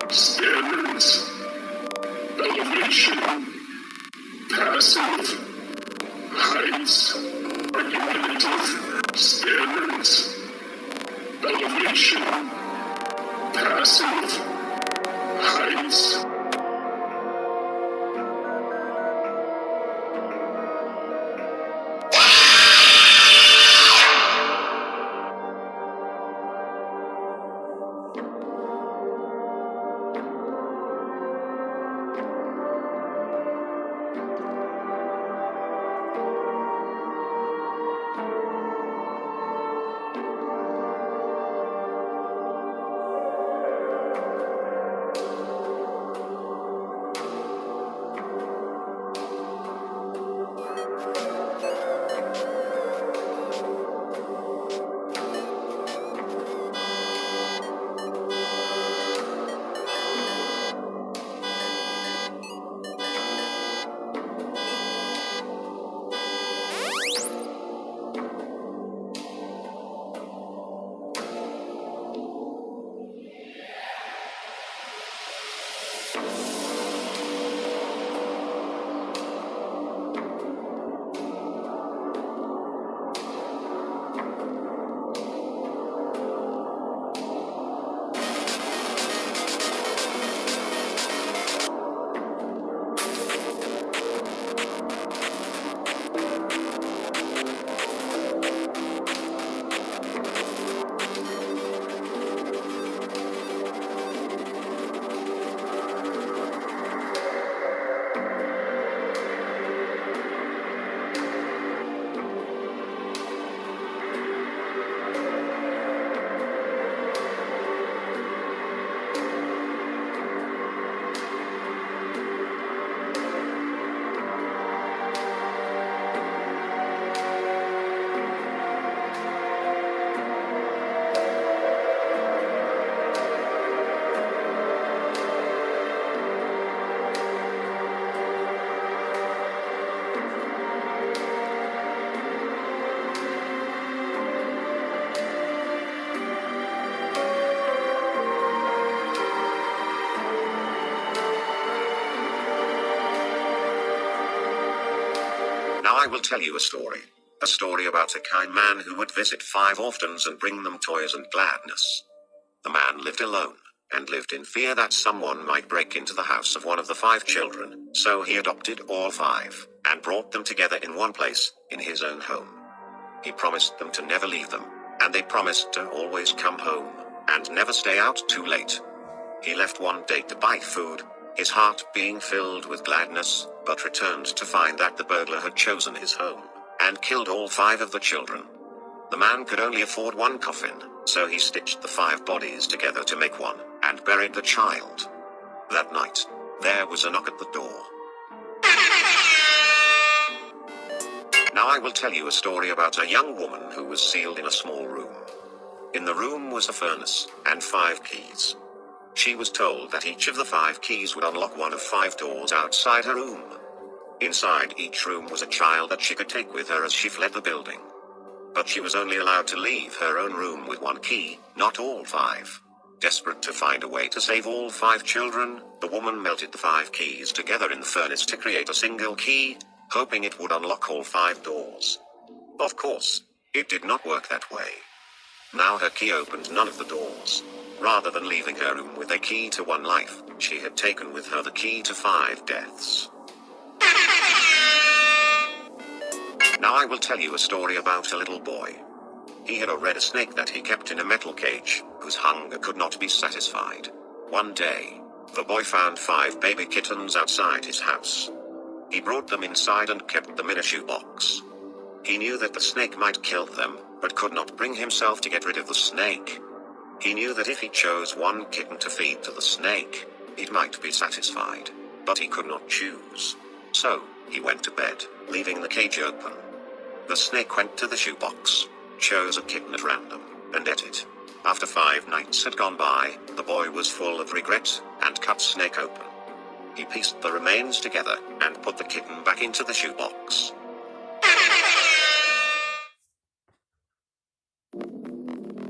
standards, elevation, passive, heights, argumentative, standards, elevation, passive, heights. Now I will tell you a story about a kind man who would visit 5 orphans and bring them toys and gladness. The man lived alone, and lived in fear that someone might break into the house of one of the 5 children, so he adopted all 5, and brought them together in one place, in his own home. He promised them to never leave them, and they promised to always come home, and never stay out too late. He left one day to buy food, his heart being filled with gladness, but returned to find that the burglar had chosen his home, and killed all 5 of the children. The man could only afford one coffin, so he stitched the 5 bodies together to make one, and buried the child. That night, there was a knock at the door. Now I will tell you a story about a young woman who was sealed in a small room. In the room was a furnace, and 5 keys. She was told that each of the 5 keys would unlock one of 5 doors outside her room. Inside each room was a child that she could take with her as she fled the building. But she was only allowed to leave her own room with 1 key, not all 5. Desperate to find a way to save all 5 children, the woman melted the 5 keys together in the furnace to create a single key, hoping it would unlock all 5 doors. Of course, it did not work that way. Now her key opened none of the doors. Rather than leaving her room with a key to 1 life, she had taken with her the key to 5 deaths. Now I will tell you a story about a little boy. He had a red snake that he kept in a metal cage, whose hunger could not be satisfied. One day, the boy found 5 baby kittens outside his house. He brought them inside and kept them in a shoebox. He knew that the snake might kill them, but could not bring himself to get rid of the snake. He knew that if he chose 1 kitten to feed to the snake, it might be satisfied, but he could not choose. So, he went to bed, leaving the cage open. The snake went to the shoebox, chose a kitten at random, and ate it. After 5 nights had gone by, the boy was full of regret, and cut snake open. He pieced the remains together, and put the kitten back into the shoebox.